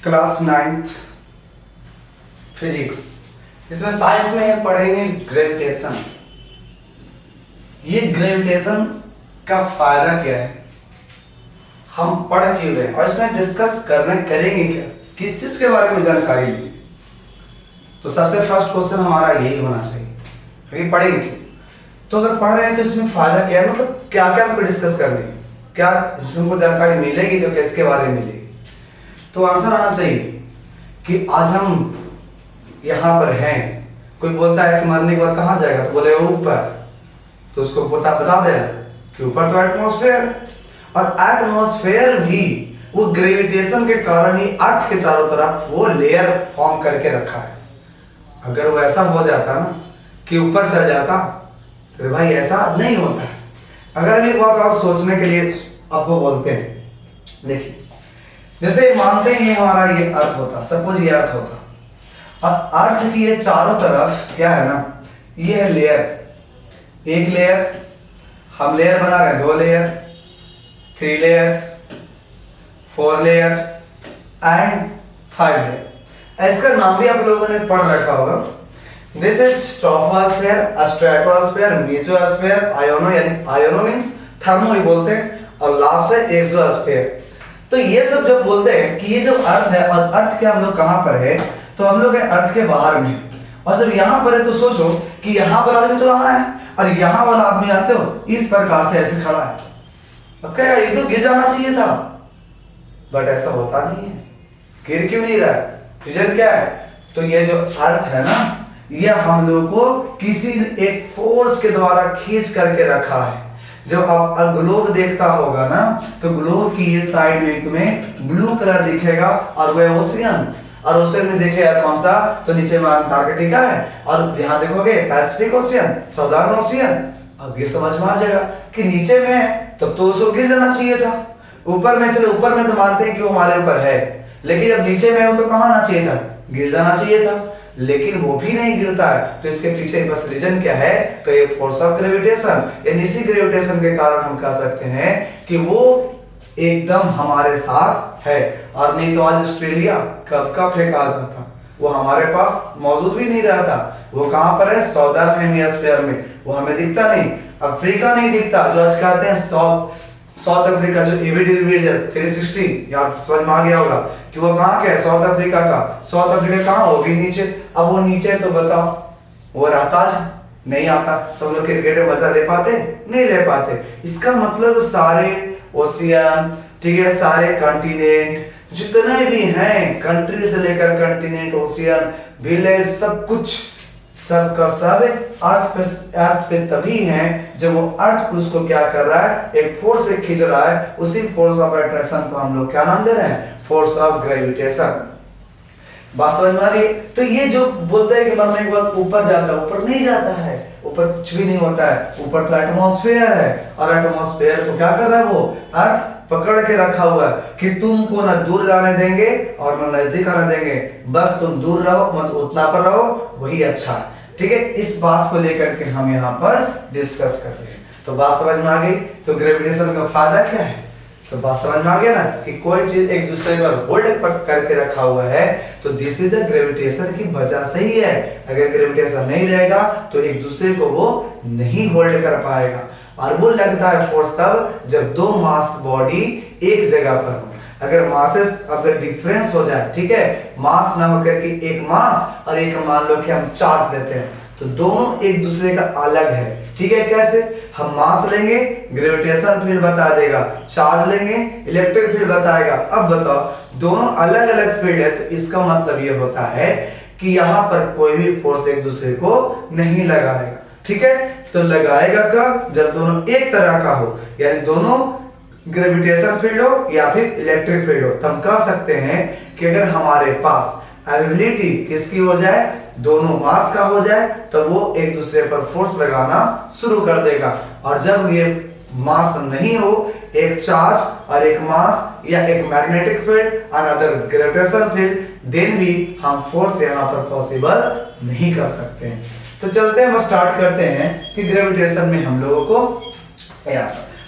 Class 9th physics, इसमें science में पढ़ेंगे ग्रेविटेशन। ये ग्रेविटेशन का फायदा क्या है, हम पढ़ क्यों रहे हैं और इसमें डिस्कस करेंगे क्या, किस चीज के बारे में जानकारी ली। तो सबसे फर्स्ट क्वेश्चन हमारा यही होना चाहिए कि पढ़ेंगे क्यों। तो अगर पढ़ रहे हैं तो इसमें फायदा क्या है, मतलब क्या क्या हमको डिस्कस करने है, क्या हमको जानकारी मिलेगी तो किसके बारे में मिलेगी। तो आंसर आना चाहिए कि आज हम यहाँ पर हैं। कोई बोलता है कि मरने के बाद कहाँ जाएगा, तो बोले ऊपर, तो उसको बता देना कि ऊपर तो एटमॉस्फेयर, और एटमॉस्फेयर भी वो ग्रेविटेशन के कारण ही अर्थ के चारों तरफ वो लेयर फॉर्म करके रखा है। अगर वो ऐसा हो जाता ना कि ऊपर चल जाता, तो भाई ऐसा नहीं होता है। अगर हम एक बात और सोचने के लिए आपको बोलते हैं, देखिए जैसे मानते हैं ये हमारा ये अर्थ होता, सपोज ये अर्थ होता, और अर्थ की ये चारों तरफ क्या है ना, ये है लेयर, एक लेयर, हम लेयर बना रहे हैं 2 layer, 3 layers, 4 layers and 5 layer. इसका नाम भी आप लोगों ने पढ़ रखा होगा। This is troposphere, stratosphere, mesosphere, iono, यानी आयोनो मींस थर्मो ही बोलते हैं, और लास्ट है एक्सोस्फेयर। तो ये सब जब बोलते हैं कि ये जो अर्थ है, और अर्थ के हम लोग कहां पर है, तो हम लोग अर्थ के बाहर में, और जब यहां पर है तो सोचो कि यहां पर आदमी तो वहां है, और यहां वाला आदमी आते हो इस प्रकार से ऐसे खड़ा है। अब क्या ये तो गिर जाना चाहिए था, बट ऐसा होता नहीं है। गिर क्यों नहीं रहा है, रीजन क्या है, तो ये जो अर्थ है ना, ये हम लोग को किसी एक फोर्स के द्वारा खींच करके रखा है। जब आप ग्लोब देखता होगा ना, तो ग्लोब की ये साइड में तुम्हें ब्लू कलर दिखेगा, और वह ओशियन, और ओशियन में देखेगा कौन सा, तो नीचे में अंटार्कटिका है, और यहाँ देखोगे पैसिफिक ओशियन, साउदर्न ओशियन। अब ये समझ में आ जाएगा कि नीचे में है तब तो उसको गिर जाना चाहिए था। ऊपर में, चलो ऊपर में तो मानते हैं कि वो हमारे ऊपर है, लेकिन जब नीचे में हो तो कहाँ आना चाहिए था, गिर जाना चाहिए था, लेकिन वो भी नहीं गिरता है। तो इसके पीछे बस रीजन क्या है, तो ये फोर्स ऑफ ग्रेविटेशन, यानी इसी ग्रेविटेशन के कारण हम कह सकते हैं कि वो एकदम हमारे साथ है। और नहीं तो आज ऑस्ट्रेलिया कब का फेंका जाता, वो हमारे पास मौजूद भी नहीं रहा था। वो कहां पर है, साउदर्न हेमिस्फीयर में, वो हमें दिखता नहीं। अफ्रीका नहीं दिखता, जो आज कहते हैं साउथ अफ्रीका, जो एविड 360, यार समझ में आ गया होगा कि वो कहां के है, साउथ अफ्रीका का। साउथ अफ्रीका कहां होगी, नीचे। अब वो नीचे तो बताओ वो रहता नहीं आता, सब लोग क्रिकेट में मजा ले पाते नहीं ले पाते। इसका मतलब सारे ओशियन, ठीक है, सारे कॉन्टिनेंट जितने भी हैं, कंट्री से लेकर कॉन्टिनेंट, ओशियन, विलेज, सब कुछ, सब का सब अर्थ पे तभी हैं जब वो अर्थ को उसको क्या कर रहा है, एक फोर्स से खींच रहा है। उसी फोर्स ऑफ अट्रैक्शन को हम लोग क्या नाम दे रहे हैं, फोर्स ऑफ ग्रेविटेशन। बात समझ में आ रही है। तो ये जो बोलते हैं कि मरने के बाद ऊपर जाता है, ऊपर नहीं जाता है, ऊपर कुछ भी नहीं होता है। ऊपर तो एटमॉस्फेयर है, और एटमॉस्फेयर को क्या कर रहा है, वो अर्थ पकड़ के रखा हुआ है कि तुमको ना दूर जाने देंगे और ना नजदीक आने देंगे, बस तुम दूर रहो, मत उतना पर रहो, वही अच्छा है। ठीक है, इस बात को लेकर के हम यहाँ पर डिस्कस कर रहे हैं। तो बात समझ में आ गई। तो ग्रेविटेशन का फायदा क्या है, तो बात समझ में आ गया ना कि कोई चीज एक दूसरे पर होल्ड करके रखा हुआ है, तो दिस इज अ ग्रेविटेशन की वजह से ही है। अगर ग्रेविटेशन नहीं रहेगा तो एक दूसरे को वो नहीं होल्ड कर पाएगा, और वो लगता है फोर्स तब जब 2 मास बॉडी एक जगह पर हो। अगर मासेस अगर डिफरेंस हो जाए, ठीक है, मास ना होकर के एक मास और एक, मान लो कि हम चार्ज लेते हैं, तो दोनों एक दूसरे का अलग है। ठीक है, कैसे, हम मास लेंगे ग्रेविटेशन फील्ड बता देगा, चार्ज लेंगे इलेक्ट्रिक फील्ड बताएगा। अब बताओ दोनों अलग अलग फील्ड है, तो इसका मतलब ये होता है कि यहाँ पर कोई भी फोर्स एक दूसरे को नहीं लगाएगा। ठीक है, तो लगाएगा कब, जब दोनों एक तरह का हो, यानी दोनों ग्रेविटेशन फील्ड हो या फिर इलेक्ट्रिक फील्ड हो। तो हम कह सकते हैं कि अगर हमारे पास एबिलिटी किसकी हो जाए, दोनों मास का हो जाए, तो वो एक दूसरे पर फोर्स लगाना शुरू कर देगा। और जब ये मास नहीं हो, एक चार्ज और एक मास, या एक मैग्नेटिक फील्ड और अदर ग्रेविटेशन फील्ड, देन भी हम फोर्स यहाँ पर पॉसिबल नहीं कर सकते हैं। तो चलते हैं, हम स्टार्ट करते हैं कि ग्रेविटेशन में हम लोगों को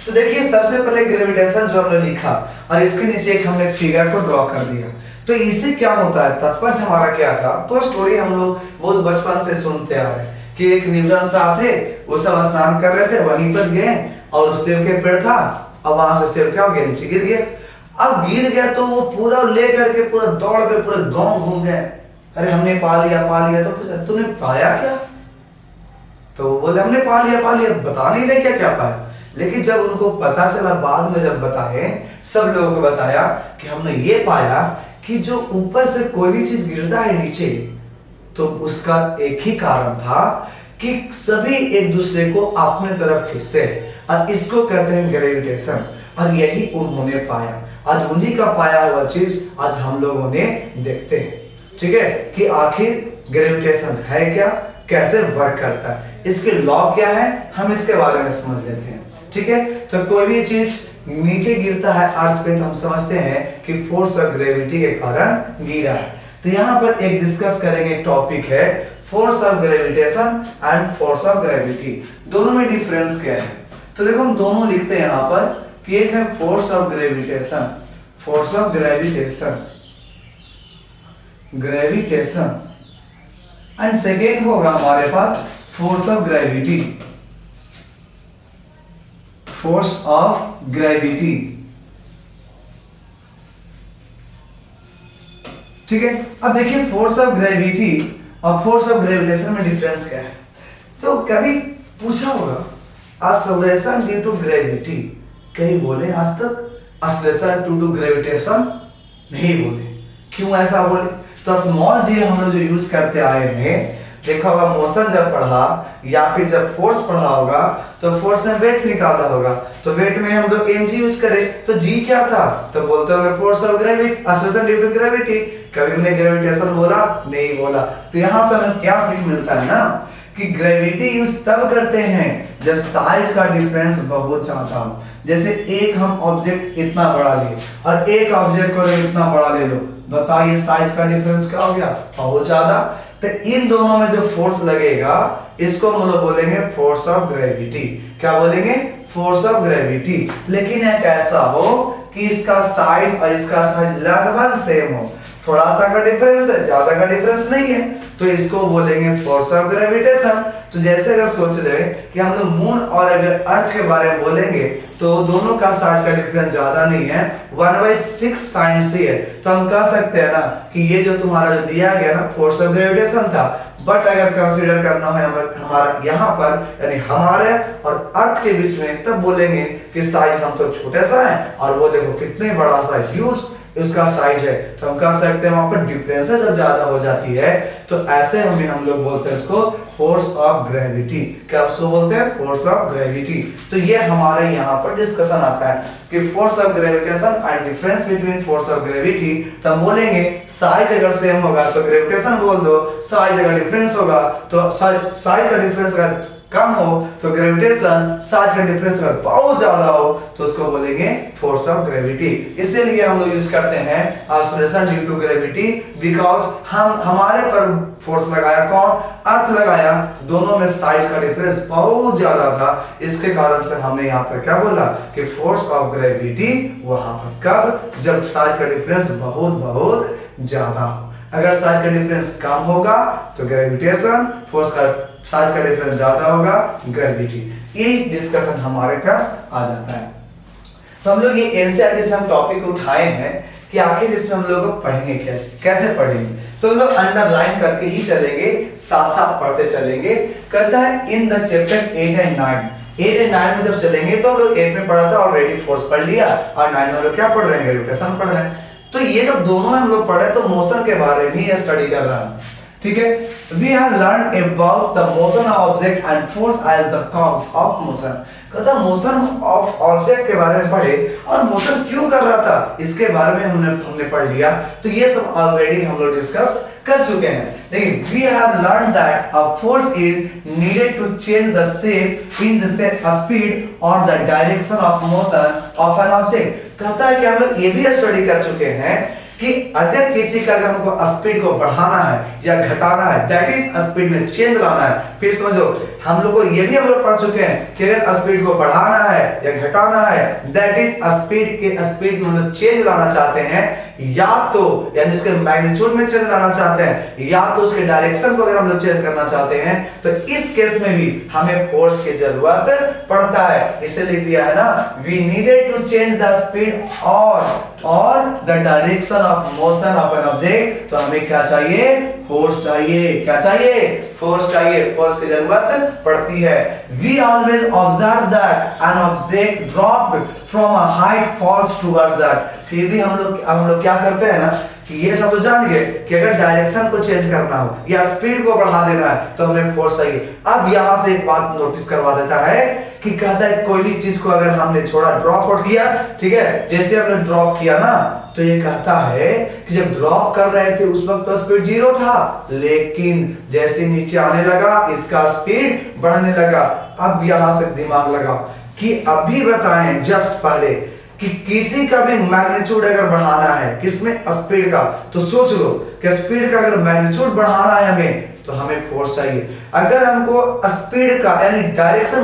तो देखिए सबसे पहले ग्रेविटेशन जो हमने लिखा और इसके नीचे एक हमने फिगर को ड्रॉ कर दिया। तो इससे क्या होता है, तात्पर्य हमारा क्या था, तो स्टोरी हम लोग बहुत बचपन से सुनते आ रहे हैं कि एक न्यूटन साहब थे, वो सब स्नान कर रहे थे, वहीं पर गए और सेब के पेड़ था, अब वहां से सेब क्या हो गया, नीचे गिर गया। अब गिर गया तो वो पूरा ले करके पूरा दौड़ के पूरे गांव घूम गए, अरे हमने पा लिया। तो पूछा तूने पाया क्या, तो बोले हमने पा लिया, बता नहीं रहे क्या क्या पाया। लेकिन जब उनको पता चला, बाद में जब बताए, सब लोगों को बताया कि हमने ये पाया कि जो ऊपर से कोई भी चीज गिरता है नीचे, तो उसका एक ही कारण था कि सभी एक दूसरे को अपने तरफ खींचते हैं, और इसको कहते हैं ग्रेविटेशन। और यही उन्होंने पाया, आज उन्हीं का पाया हुआ चीज आज हम लोगों ने देखते हैं। ठीक है, कि आखिर ग्रेविटेशन है क्या, कैसे वर्क करता है, इसके लॉ क्या है, हम इसके बारे में समझ लेते हैं। ठीक है, तो कोई भी चीज नीचे गिरता है अर्थ पे, तो हम समझते हैं कि फोर्स ऑफ ग्रेविटी के कारण गिरा है। तो यहाँ पर एक डिस्कस करेंगे, टॉपिक है force of gravitation and force of gravity, दोनों में डिफरेंस क्या है। तो देखो हम दोनों लिखते हैं यहाँ पर कि एक है force of gravitation, gravitation and second होगा हमारे पास फोर्स ऑफ ग्रेविटी, ठीक है। अब देखिए फोर्स ऑफ ग्रेविटी और फोर्स ऑफ ग्रेविटेशन में डिफरेंस क्या है। तो कभी पूछा होगा एक्सेलरेशन ड्यू टू ग्रेविटी, कहीं बोले आज तक एक्सेलरेशन ड्यू टू ग्रेविटेशन नहीं बोले, क्यों ऐसा बोले। तो स्मॉल जी हम लोग जो यूज करते आए हैं, देखा होगा मोशन जब पढ़ा या फिर जब फोर्स पढ़ा होगा तो फोर्स में वेट निकाला होगा, तो वेट में हम लोग mg यूज करें, तो g क्या था, तो बोलते होंगे force of gravity, acceleration due to gravity, कभी हमने ग्रेविटेशन बोला नहीं बोला। तो यहाँ से हमें क्या सीख मिलता है ना, कि ग्रेविटी यूज तब करते हैं जब साइज का डिफरेंस बहुत ज्यादा हो। जैसे एक हम ऑब्जेक्ट इतना बड़ा लिए और एक ऑब्जेक्ट को इतना बड़ा ले लो, बताइए साइज का डिफरेंस क्या हो गया, बहुत ज्यादा। तो इन दोनों में जो फोर्स लगेगा इसको हम लोग बोलेंगे फोर्स ऑफ ग्रेविटी। क्या बोलेंगे, फोर्स ऑफ ग्रेविटी। लेकिन एक ऐसा हो कि इसका साइज और इसका साइज लगभग सेम हो, थोड़ा सा का डिफरेंस है, ज्यादा का डिफरेंस नहीं है, तो इसको बोलेंगे फोर्स ऑफ ग्रेविटेशन। तो जैसे अगर सोच ले कि हम लोग मून और अगर अर्थ के बारे में बोलेंगे तो दोनों का साइज का डिफरेंस ज्यादा नहीं है, 1/6 टाइम्स ही है, तो हम कह सकते हैं ना कि ये जो तुम्हारा जो दिया गया ना फोर्स ऑफ ग्रेविटेशन था। बट अगर कंसीडर करना है हमारा यहाँ पर यानी हमारे और अर्थ के बीच में, तब बोलेंगे कि साइज हम तो छोटा सा है और वो देखो कितने बड़ा सा ह्यूज उसका साइज है, तो हम कह सकते हैं वहां पर डिफरेंसेस जब ज्यादा हो जाती है तो ऐसे हम लोग बोलते हैं इसको फोर्स ऑफ ग्रेविटी। क्या उसको बोलते हैं, फोर्स ऑफ ग्रेविटी। तो ये हमारे यहाँ पर डिस्कशन आता है कि force of gravitation and difference between force of gravity. तो हम बोलेंगे साइज अगर सेम होगा तो ग्रेविटेशन बोल दो, साइज अगर डिफरेंस होगा तो साइज का डिफरेंस अगर कम हो तो ग्रेविटेशन, साइज का डिफरेंस अगर बहुत ज्यादा हो तो उसको बोलेंगे फोर्स ऑफ ग्रेविटी। इसीलिए हम लोग यूज करते हैं acceleration due to gravity, because हम हमारे पर फोर्स लगाया, कौन, अर्थ लगाया, दोनों में साइज का डिफरेंस बहुत ज्यादा था, इसके कारण से हमने यहाँ पर क्या बोला कि फोर्स ऑफ ग्रेविटी वहां पर कब, जब साइज का डिफरेंस बहुत बहुत ज्यादा हो। अगर साइज का डिफरेंस कम होगा तो ग्रेविटेशन, फोर्स का साइज का डिफरेंस ज्यादा होगा ग्रेविटी। ये डिस्कशन हमारे पास आ जाता है। तो हम लोग ये एनसीईआरटी से हम टॉपिक उठाए हैं कि आखिर इसमें हम लोग पढ़ेंगे कैसे पढ़ेंगे। तो हम लोग अंडरलाइन करके ही चलेंगे, साथ साथ पढ़ते चलेंगे। कहता है इन द चैप्टर 8 एंड 9 में जब चलेंगे तो हम लोग 8 में पढ़ा था ऑलरेडी, फोर्स पढ़ लिया, और 9 में हम लोग क्या पढ़ रहे हैं, ग्रेविटेशन पढ़ रहे हैं। तो ये जो दोनों में हम लोग पढ़े तो मोशन के बारे में ही स्टडी कर रहा है। ठीक है, we have learned about the motion of object and force as the cause of motion। कहता मोशन ऑफ ऑब्जेक्ट के बारे में पढ़े और मोशन क्यों कर रहा था इसके बारे में हमने पढ़ लिया। तो ये सब ऑलरेडी हम लोग डिस्कस कर चुके हैं। लेकिन we have learned that a force is needed to change the shape in the speed or the direction of motion of an object। कहता है कि हम लोग ये भी स्टडी कर चुके हैं कि अगर किसी का अगर हमको स्पीड को बढ़ाना है या घटाना है, दैट इज स्पीड में चेंज लाना है, फिर समझो, हम लोग को ये भी हम लोग पढ़ चुके हैं कि अगर स्पीड को बढ़ाना है या घटाना है, दैट इज स्पीड में हम लोग चेंज लाना चाहते हैं, या तो यानी इसके मैग्नीट्यूड में चेंज लाना चाहते हैं, या तो उसके डायरेक्शन को अगर हम लोग चेंज करना चाहते हैं, तो इस केस में भी हमें फोर्स की जरूरत पड़ता है। इसे लिख दिया है ना, we needed to change the speed or the direction of motion of an object. तो हमें क्या चाहिए? फोर्स चाहिए। क्या चाहिए? फोर्स चाहिए। फोर्स की जरूरत पड़ती है। We always observe that an object dropped from a height falls towards that. फिर भी हम लोग क्या करते हैं ना कि ये सब तो जान गए कि अगर डायरेक्शन को चेंज करना हो या स्पीड को बढ़ा देना है तो हमें फोर्स चाहिए। अब यहां से एक बात नोटिस करवा देता है कि कहता है कोई भी चीज को अगर हमने छोड़ा, ड्रॉप आउट किया, ठीक है, जैसे हमने ड्रॉप किया ना, तो ये कहता है कि जब ड्रॉप कर रहे थे उस वक्त तो स्पीड 0 था, लेकिन जैसे नीचे आने लगा इसका स्पीड बढ़ने लगा। अब यहां से दिमाग लगाओ कि अभी बताएं जस्ट पहले कि किसी का भी मैग्नीट्यूड अगर बढ़ाना है, किसमें? स्पीड का, तो सोच लो कि स्पीड का अगर मैग्नीट्यूड बढ़ाना है हमें तो हमें फोर्स चाहिए। अगर हमको स्पीड का यानी डायरेक्शन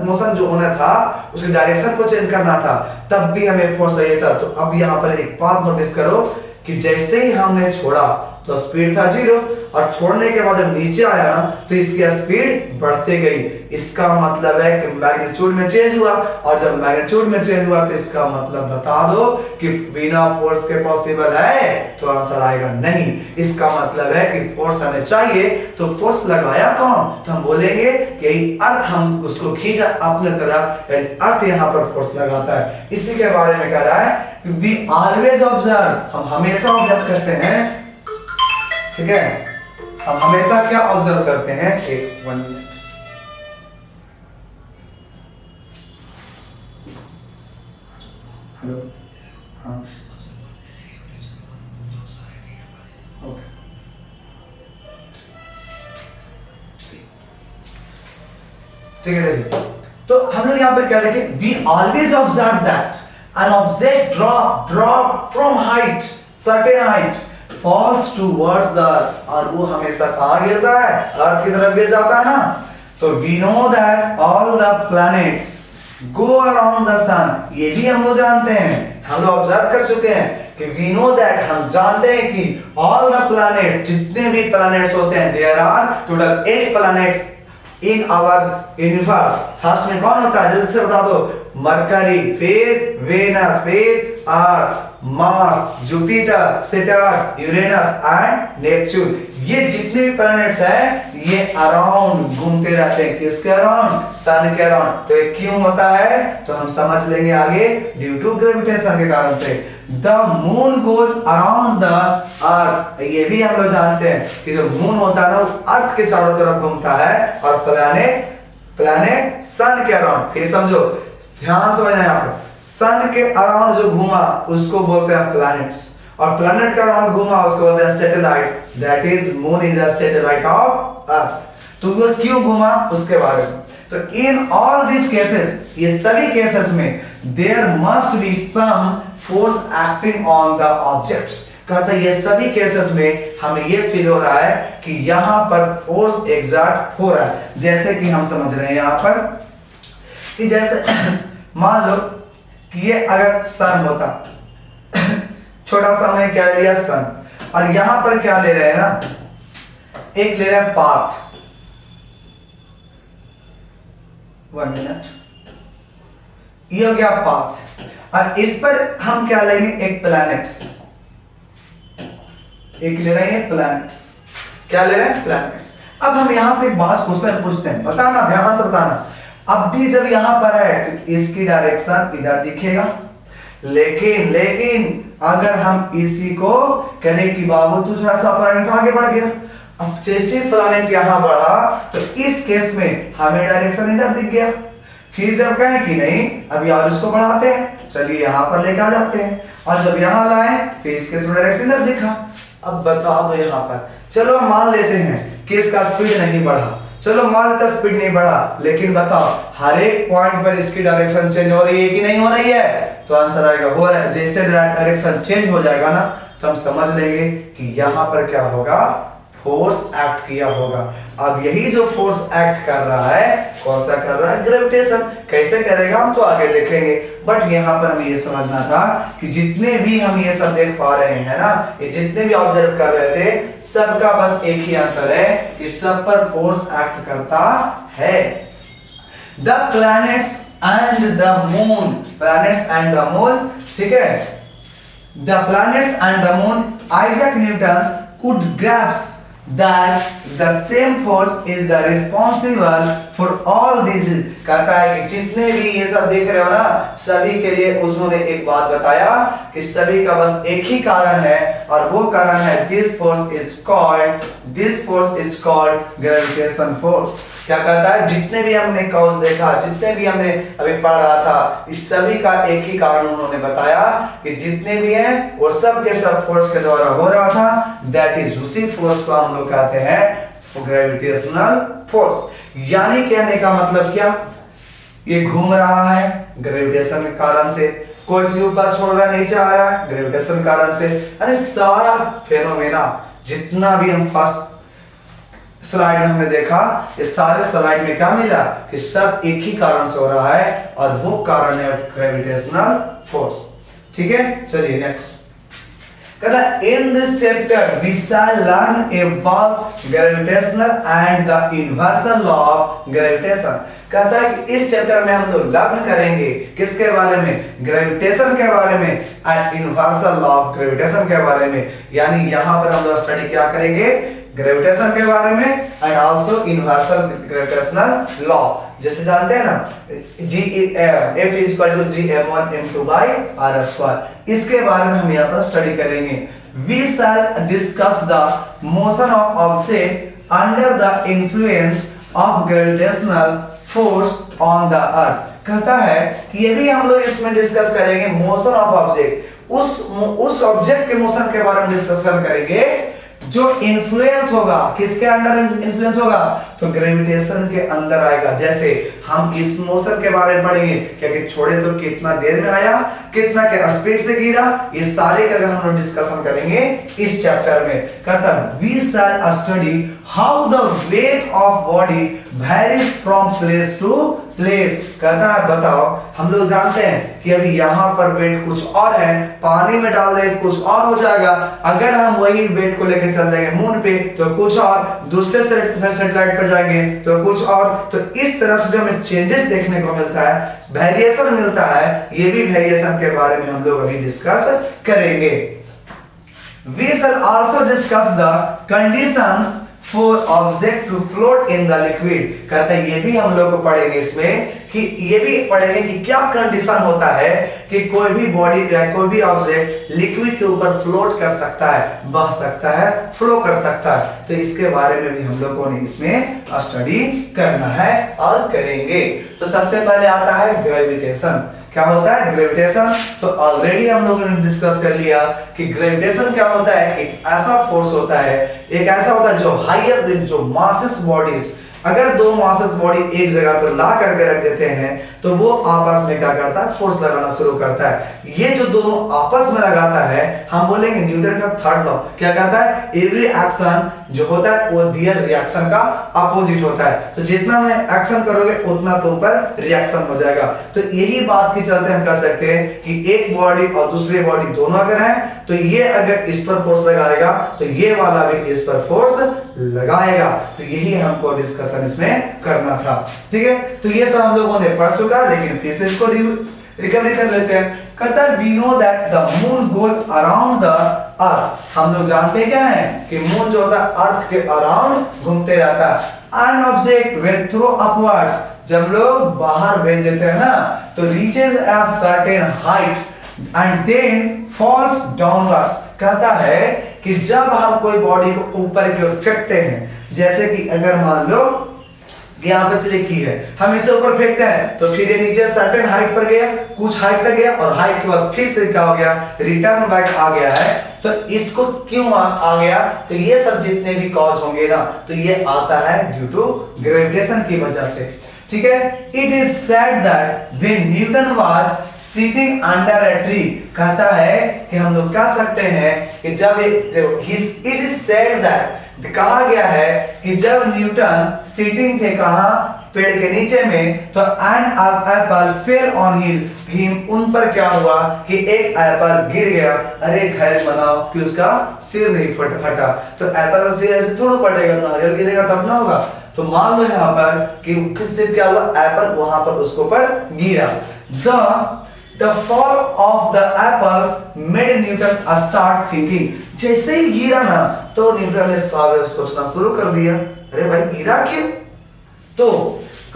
मोशन जो होना था उसकी डायरेक्शन को चेंज करना था तब भी हमें फोर्स चाहिए था। तो अब यहाँ पर एक बात नोटिस करो कि जैसे ही हमने छोड़ा तो स्पीड था 0 और छोड़ने के बाद जब नीचे आया ना तो इसकी स्पीड बढ़ते गई। इसका मतलब है कि मैग्नीट्यूड में चेंज हुआ, और जब मैग्नीट्यूड में चेंज हुआ तो इसका मतलब बता दो कि बिना फोर्स के पॉसिबल है, तो आंसर आएगा नहीं। इसका मतलब है कि फोर्स हमें चाहिए, तो फोर्स लगाया कौन? तो हम बोलेंगे कि अर्थ हम उसको खींचा अपने तरफ, यानी अर्थ यहाँ पर फोर्स लगाता है। इसी के बारे में कह रहा है वी ऑलवेज ऑब्जर्व, हम हमेशा ऑब्जर्व करते हैं, ठीक है, हम हमेशा क्या ऑब्जर्व करते हैं? एक 1 मिनट, हेलो, हाँ, ओके, ठीक है। देखिए, तो हम लोग यहाँ पर क्या लिखे? We always observe that an object drop from height, certain height falls towards the earth, और वो हमेशा कहाँ गिरता है? अर्थ की तरफ गिर जाता है ना। तो we know that all the planets go around the sun, ये भी हम लोग जानते हैं, हम लोग ऑब्जर्व कर चुके हैं कि we know that, हम जानते हैं कि all the planets, जितने भी planets होते हैं, there are total 8 planet in our universe। First में कौन होता है? जल्दी से बता दो। मरकरी, फिर वेनस, फिर Earth, Mars, Jupiter, Saturn, Uranus and Neptune. ये जितने भी प्लैनेट्स हैं ये अराउंड घूमते रहते हैं। किसके अराउंड? सन के अराउंड। तो ये क्यों होता है तो हम समझ लेंगे आगे, ड्यू टू ग्रेविटेशन के कारण से। The moon goes around the अर्थ, ये भी हम लोग जानते हैं कि जो मून होता है ना वो अर्थ के चारों तरफ घूमता है, और प्लैनेट सन के अराउंड। फिर समझो, ध्यान से समझना, यहाँ पर सन के अराउंड जो घूमा उसको बोलते हैं प्लैनेट्स, और प्लैनेट के अराउंड घूमा उसको बोलते हैं satellite. That is moon is the satellite of earth. तो वो क्यों घूमा उसके बारे में। तो इन ऑल दिस केसेस, ये सभी केसेस में there must be some force acting on the objects. कहता है ये सभी केसेस में हमें ये फील हो रहा है कि यहां पर फोर्स एग्जर्ट हो रहा है। जैसे कि हम समझ रहे हैं यहां पर कि जैसे मान लो कि ये अगर सन होता, छोटा सा हमने क्या लिया? सन, और यहां पर क्या ले रहे हैं ना, एक ले रहे हैं पाथ। 1 मिनट, ये हो गया पाथ, और इस पर हम क्या लेंगे? एक प्लैनेट्स, एक ले रहे हैं प्लैनेट्स। क्या ले रहे हैं? प्लैनेट्स। अब हम यहां से एक बात क्वेश्चन पूछते हैं, बताना, ध्यान से बताना। अब भी जब यहां पर है तो इसकी डायरेक्शन इधर दिखेगा, लेकिन अगर हम इसी को करें कि बाबू तू थोड़ा सा प्लैनेट आगे बढ़ गया, अब जैसे प्लैनेट यहां बढ़ा तो इस केस में हमें डायरेक्शन इधर दिख गया। फिर जब कहें कि नहीं अब यार इसको बढ़ाते हैं, चलिए यहां पर लेकर आ जाते हैं, और जब यहां लाए तो इस केस में डायरेक्शन इधर दिखा। अब बता दो यहां पर, चलो मान लेते हैं कि इसका स्पीड नहीं बढ़ा, चलो मान लेते स्पीड नहीं बढ़ा, लेकिन बताओ हर एक पॉइंट पर इसकी डायरेक्शन चेंज हो रही है कि नहीं हो रही है? तो आंसर आएगा हो रहा है। जैसे डायरेक्शन चेंज हो जाएगा ना तो हम समझ लेंगे कि यहां पर क्या होगा? फोर्स एक्ट किया होगा। अब यही जो फोर्स एक्ट कर रहा है, कौन सा कर रहा है? ग्रेविटेशन। कैसे करेगा हम तो आगे देखेंगे, बट यहाँ पर हमें ये समझना था कि जितने भी हम ये सब देख पा रहे हैं ना, ये जितने भी ऑब्जर्व कर रहे थे, सबका बस एक ही आंसर है कि सब पर फोर्स एक्ट करता है। The planets and the moon, planets and the moon, ठीक है, the planets and the moon, Isaac Newton could grasp that the same force is the responsible for all these। कहता है कि जितने भी ये सब देख रहे हो ना, सभी के लिए उन्होंने एक बात बताया कि सभी का बस एक ही कारण है, और वो कारण है this force is called gravitation force। क्या कहता है? जितने भी हमने कॉज देखा, जितने भी हमने अभी पढ़ रहा था, इस सभी का एक ही कारण उन्होंने बताया कि जितने भी हैं वो सब के सब फोर्स के द्वारा हो रहा था। दैट इज उसी फोर्स को हम लोग कहते हैं ग्रेविटेशनल फोर्स। यानी कहने का मतलब क्या? ये घूम रहा है ग्रेविटेशन के कारण से, कोई चीज ऊपर छोड़ रहा है, नीचे आ रहा है ग्रेविटेशन कारण से। अरे सारा फेनोमेना जितना भी हम फर्स्ट स्लाइड में हमने देखा, ये सारे स्लाइड में क्या मिला कि सब एक ही कारण से हो रहा है, और वो कारण है ग्रेविटेशनल फोर्स। ठीक है, चलिए नेक्स्ट। कहता in this chapter we shall learn about gravitational and the universal law of gravitation. कहता है कि इस चैप्टर में हम लोग लर्न करेंगे किसके बारे में? ग्रेविटेशन के बारे में, and universal law of gravitation के बारे में। यानी यहाँ पर हम लोग स्टडी क्या करेंगे? ग्रेविटेशन के बारे में and also universal gravitational law. जैसे जानते हैं ना, F = Gm1m2/r², इसके बारे में हम यहाँ पर स्टडी करेंगे। We shall discuss the motion of object under the influence of gravitational force on the earth। कहता है कि ये भी हम लोग इसमें डिस्कस करेंगे मोशन ऑफ ऑब्जेक्ट, उस ऑब्जेक्ट के मोशन के बारे में डिस्कस करेंगे जो इन्फ्लुएंस होगा। किसके अंडर इन्फ्लुएंस होगा? तो ग्रेविटेशन के अंदर आएगा। जैसे हम इस मोशन के बारे में पढ़ेंगे, क्योंकि छोड़े तो कितना देर में आया, कितना के स्पीड से गिरा, ये सारे का हम लोग डिस्कशन करेंगे इस चैप्टर में। कहता है we shall study how the weight of body varies from place to place. कहता है बताओ, हम लोग जानते हैं कि अभी यहाँ पर वेट कुछ और है, पानी में डाल दे कुछ और हो जाएगा। अगर हम वही वेट को लेकर चल जाएंगे मून पे तो कुछ और, दूसरे सैटेलाइट पर जाएंगे तो कुछ और। तो इस तरह से जो हमें चेंजेस देखने को मिलता है, वेरिएशन मिलता है, ये भी वेरिएशन के बारे में हम लोग अभी डिस्कस करेंगे। We shall also discuss the conditions for object to float in the liquid। कहता है ये भी हम लोग को पढ़ेंगे इसमें, कि ये भी पढ़ेंगे कि क्या कंडीशन होता है कि कोई भी बॉडी या कोई भी ऑब्जेक्ट लिक्विड के ऊपर फ्लोट कर सकता है, बह सकता है, फ्लो कर सकता है। तो इसके बारे में भी हम लोगों ने इसमें स्टडी करना है और करेंगे। तो सबसे पहले आता है ग्रेविटेशन। क्या होता है ग्रेविटेशन? तो ऑलरेडी हम लोगों ने डिस्कस कर लिया कि ग्रेविटेशन क्या होता है। एक ऐसा फोर्स होता है, एक ऐसा होता है जो हायर देन जो मासेस बॉडीज, अगर दो मासेस बॉडी एक जगह पर ला करके रख देते हैं तो वो आपस में क्या करता है? फोर्स लगाना शुरू करता है। ये जो दोनों आपस में लगाता है, हम बोलेंगे न्यूटन का थर्ड लॉ। क्या कहता है? एवरी एक्शन जो होता है वो दियर रिएक्शन का अपोजिट होता है। तो जितना में एक्शन करोगे उतना तो ऊपर रिएक्शन हो जाएगा। तो यही बात के चलते हम कह सकते हैं कि एक बॉडी और दूसरी बॉडी दोनों अगर हैं तो ये अगर इस पर फोर्स लगाएगा तो ये वाला भी इस पर फोर्स लगाएगा। तो यही हमको डिस्कशन इसमें करना था। ठीक है, तो ये सब हम लोगों ने पढ़ चुका, लेकिन फिर से इसको रिकवरी कर लेते हैं। कहता है we know that the moon goes around the earth. हम लोग जानते क्या है कि मून जो होता है अर्थ के अराउंड घूमते रहता है। An object when throw upwards, जब लोग बाहर भेज देते हैं ना, तो reaches a certain height and then falls downwards. कहता है कि जब हम कोई बॉडी को ऊपर की ओर फेंकते हैं, जैसे कि अगर मान लो कि यहाँ पर चलिए की है, हम इसे ऊपर फेंकते हैं तो फिर ये नीचे सर्टेन हाइट पर गया, कुछ हाइट तक गया, और हाइट के बाद फिर से क्या हो गया? रिटर्न बैक आ गया है। तो इसको क्यों आ गया? तो ये सब जितने भी कॉज होंगे ना, तो ये आता है ड्यू टू ग्रेविटेशन की वजह से। ठीक है, it is said that when Newton was sitting under a tree. कहता है कि हम लोग कह सकते हैं कि जब इट इज सेड दैट कहा गया है कि जब न्यूटन सिटिंग थे कहा पेड़ के नीचे में, तो an apple fell on him, उन पर क्या हुआ कि एक एप्पल गिर गया। अरे खैर बनाओ कि उसका सिर नहीं फटा, तो एप्पल का सिर ऐसे थोड़ा फटेगा, नारियल गिरेगा तब ना होगा। तो मान लो यहाँ पर कि किससे क्या हुआ, एप्पल वहां पर उसको पर गिरा। The fall of the apples made Newton start thinking। जैसे ही गिरा ना तो न्यूटन ने सोचना शुरू कर दिया, अरे भाई गिरा क्यों? तो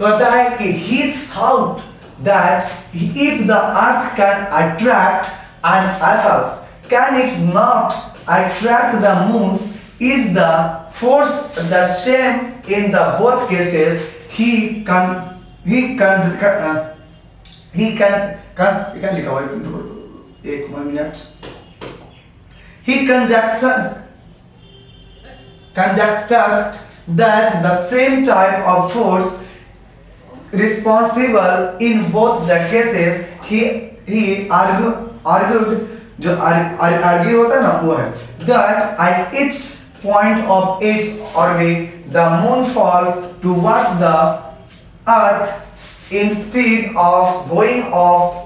कहता है कि he thought that if the earth can attract an apples, can it not attract the moons? Is the force the same in the both cases? क्या लिखा हुआ है, एक minute. He conjectures that the same type of force responsible in both the cases। he argued जो argue होता है ना वो है, that at each point of its orbit the moon falls towards the earth instead of going off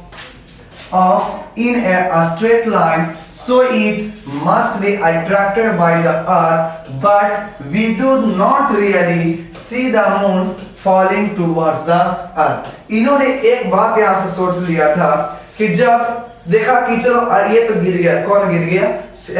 in a straight line, so it must be attracted by the earth, but we do not really see the moons falling towards the earth। इन्होंने एक बात यहाँ से सोच लिया था कि जब देखा कि चलो ये तो गिर गया, कौन गिर गया,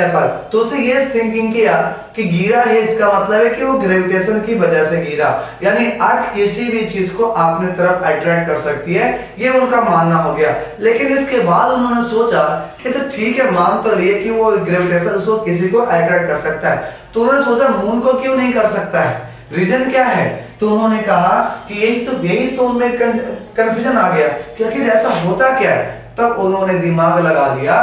एप्पल, तो उसने ये थिंकिंग किया कि गिरा है, इसका मतलब है कि वो ग्रेविटेशन की वजह से गिरा, यानी अर्थ किसी भी चीज को अपने तरफ अट्रैक्ट कर सकती है, ये उनका मानना हो गया। लेकिन इसके बाद उन्होंने सोचा कि तो ठीक है, मान तो लिए कि वो ग्रेविटेशन उसको किसी को अट्रैक्ट कर सकता है, तो उन्होंने सोचा मून को क्यों नहीं कर सकता है, रीजन क्या है? तो उन्होंने कहा कि यही तो उनमें कंफ्यूजन आ गया कि आखिर ऐसा होता क्या है। तब उन्होंने दिमाग लगा दिया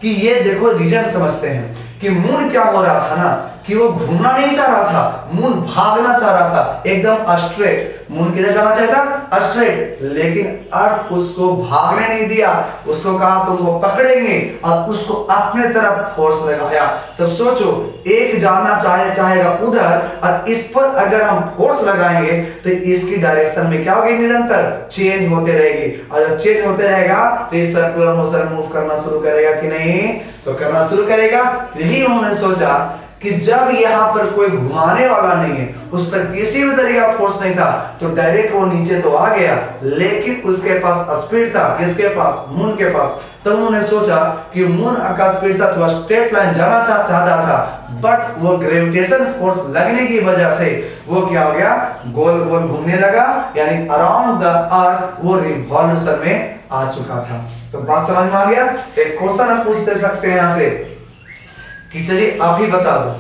कि ये देखो रीजन समझते हैं कि मून क्या हो रहा था ना कि वो घूमना नहीं चाह रहा था, मून भागना चाह रहा था एकदम स्ट्रेट। मून किधर जाना चाहता? स्ट्रेट, लेकिन अर्थ उसको भागने नहीं दिया, उसको कहा तुम वो पकड़ेंगे और उसको अपने तरफ फोर्स लगाया। तब सोचो, एक जाना चाहेगा उधर और इस पर अगर हम फोर्स लगाएंगे तो इसकी डायरेक्शन में क्या होगी, निरंतर चेंज होते रहेगी, और जब चेंज होते रहेगा तो इस सर्कुलर मोशन मूव करना शुरू करेगा कि नहीं, तो करना शुरू करेगा। तो यही उन्होंने सोचा कि जब यहाँ पर कोई घुमाने वाला नहीं है, उस पर किसी भी तरीके का फोर्स नहीं था, तो डायरेक्ट वो नीचे तो आ गया, लेकिन उसके पास स्पीड था, किसके पास, मून के पास। तो उन्होंने सोचा कि मून का स्पीड था तो स्ट्रेट लाइन जाना चाहता था, बट वो ग्रेविटेशन फोर्स लगने की वजह से वो क्या हो गया, गोल गोल घूमने लगा, यानी अराउंड द अर्थ वो रिवॉल्यूशन में आ चुका था। तो बात समझ में आ गया? एक क्वेश्चन हम पूछ सकते हैं यहाँ से कि चलिए आप ही बता दो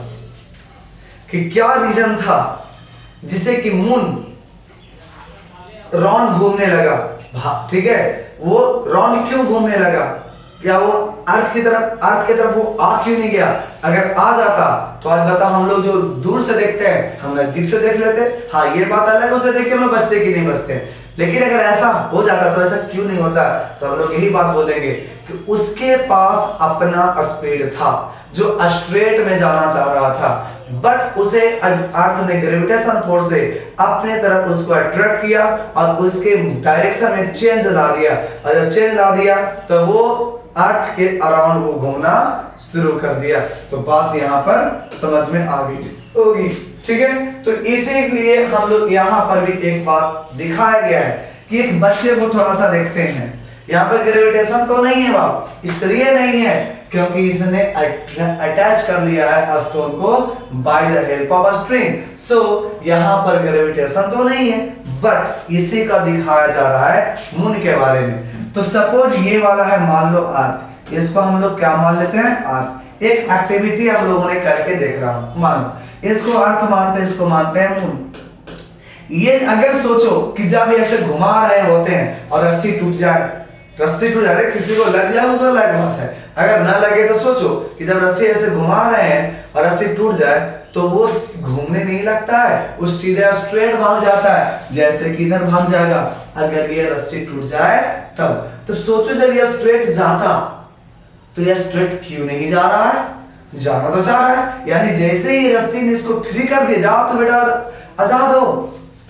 कि क्या रीजन था जिसे कि मून राउंड घूमने लगा, ठीक है, वो राउंड क्यों घूमने लगा, या वो अर्थ की तरफ वो आ क्यों नहीं गया? अगर आ जाता तो आज बता, हम लोग जो दूर से देखते हैं हम नजदीक से देख लेते, हाँ ये बात अलग है, उसे देख के हम बचते कि नहीं बचते, लेकिन अगर ऐसा हो जाता तो ऐसा क्यों नहीं होता? तो हम लोग यही बात बोलेंगे कि उसके पास अपना स्पीड था जो स्ट्रेट में जाना चाह रहा था, बट उसे अर्थ ने ग्रेविटेशन फोर्स से अपने तरफ उसको अट्रैक्ट किया और उसके डायरेक्शन में चेंज ला दिया, और जब चेंज ला दिया तो वो अर्थ के अराउंड वो घूमना शुरू कर दिया। तो बात यहाँ पर समझ में आ गई होगी, ठीक है। तो इसीलिए हम लोग यहाँ पर भी एक बात दिखाया गया है कि एक बच्चे को थोड़ा सा देखते हैं, यहाँ पर ग्रेविटेशन तो नहीं है बाप, इसलिए नहीं है क्योंकि इसने अटैच कर लिया है स्टोन को by the help of string, so यहाँ पर ग्रेविटेशन तो नहीं है, बट इसी का दिखाया जा रहा है मून के बारे में। तो सपोज ये वाला है, मान लो अर्थ, इसको हम लोग क्या मान लेते हैं, अर्थ। एक एक्टिविटी हम लोगों ने करके देख रहा हूं, मान इसको अर्थ मानते हैं, इसको मानते हैं मून। ये अगर सोचो कि जब ऐसे घुमा रहे होते हैं और रस्सी टूट जाए, किसी को लग जाए तो अलग बात है, अगर ना लगे तो सोचो कि जब रस्सी ऐसे घुमा रहे हैं और रस्सी टूट जाए तो वो घूमने नहीं लगता है, वो सीधे स्ट्रेट भाग जाता है, जैसे कि इधर भाग जाएगा अगर ये रस्सी टूट जाए तब। तो सोचो जब ये स्ट्रेट जाता तो ये स्ट्रेट क्यों नहीं जा रहा है, जाना तो चाह रहा है, यानी जैसे ही रस्सी ने इसको फ्री कर दिया, जाओ तो बेटा आजाद हो,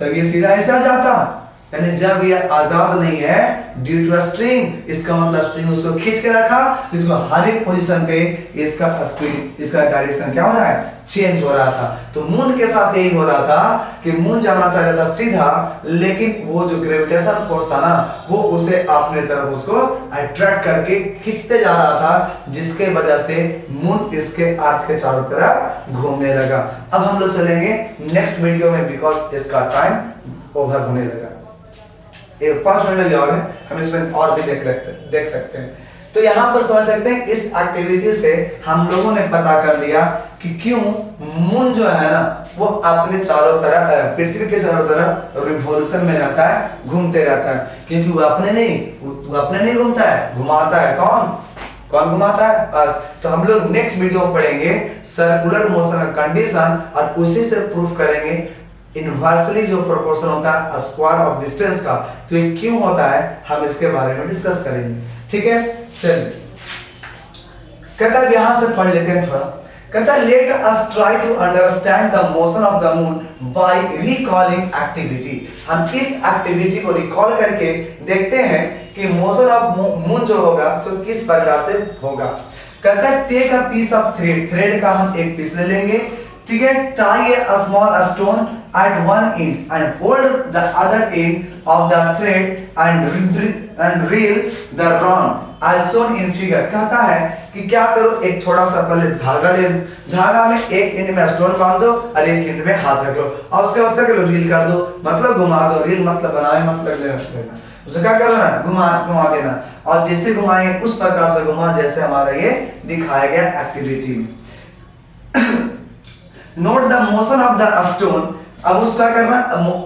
तब ये सीधा ऐसे आ जाता। यानी जब ये आजाद नहीं है ड्यू टू स्ट्रिंग, इसका मतलब स्ट्रिंग उसको खींच के रखा, इसको हर एक पोजीशन पे इसका स्पीड, इसका डायरेक्शन क्या हो रहा है, चेंज हो रहा था। तो मून के साथ यही हो रहा था कि मून जाना चाह रहा था सीधा, लेकिन वो जो ग्रेविटेशन फोर्स था ना, वो उसे अपने तरफ उसको अट्रैक्ट करके खींचते जा रहा था, जिसके वजह से मून इसके अर्थ के चारों तरफ घूमने लगा। अब हम लोग चलेंगे नेक्स्ट वीडियो में, बिकॉज इसका टाइम ओवर होने लगा। 5 मिनट लगे, हम इसमें और भी देख सकते हैं। तो यहाँ पर समझ सकते हैं इस एक्टिविटी से हम लोगों ने पता कर लिया कि क्यों मून जो है ना वो अपने चारों तरफ, पृथ्वी के चारों तरफ रिवॉल्यूशन में रहता है, घूमते रहता है, क्योंकि वो अपने नहीं घूमता है, घुमाता है। कौन घुमाता है? अर्थ। तो हम लोग नेक्स्ट वीडियो में पढ़ेंगे सर्कुलर मोशन का कंडीशन, और उसी से प्रूफ करेंगे इनवर्सली जो प्रोपोर्शन होता है स्क्वायर ऑफ डिस्टेंस का, तो ये क्यों होता है, हम इसके बारे में डिस्कस करेंगे। ठीक है, चलिए। कहता है यहां से पढ़ लेते हैं थोड़ा। कहता है let us try to understand the motion of the moon by recalling activity. हम इस एक्टिविटी को रिकॉल करके देखते हैं कि मोशन ऑफ मून जो होगा सो किस प्रकार से होगा। कहता है take a piece of thread का हम एक पीस ले लेंगे, ठीक है, tie a small stone at one end and hold the other end of the thread and reel the round as shown in figure। कहता है कि क्या करो, एक थोड़ा सा पहले धागा ले, धागा में एक एंड में स्टोन बांध दो और एक एंड में हाथ रख लो, और उसके बाद क्या रील कर दो, मतलब घुमा दो। रील मतलब बनाए, मतलब लेना, उसे क्या करना, घुमा देना, और जैसे घुमाएंगे उस प्रकार से घुमा जैसे हमारा ये दिखाया गया एक्टिविटी में। Note the motion of the stone. अब उसका करना,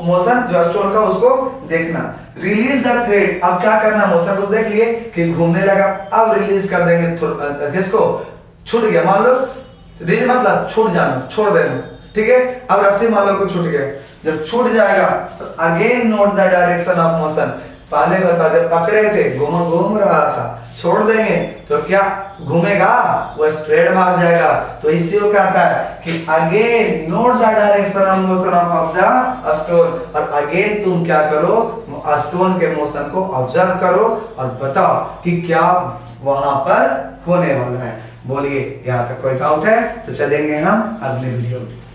मोशन जो स्टोन का उसको देखना। Release the thread. अब क्या करना, मोशन को देख लिए कि घूमने लगा, अब रिलीज कर देंगे किसको, छूट गया, मान लो रिलीज मतलब छूट जाना, छोड़ देना, ठीक है। अब रस्सी मान लो को छूट गया, जब छूट जाएगा तो again note the direction of motion. पहले बता, जब पकड़े थे घूम रहा था, छोड़ देंगे तो क्या घूमेगा, वो स्ट्रेट भाग जाएगा। तो इससे वो कहता है कि again note the direction of motion of the stone, और अगेन तुम क्या करो, स्टोन के मोशन को ऑब्जर्व करो और बताओ कि क्या वहां पर होने वाला है। बोलिए, यहाँ तक कोई डाउट है तो चलेंगे हम अगले वीडियो में।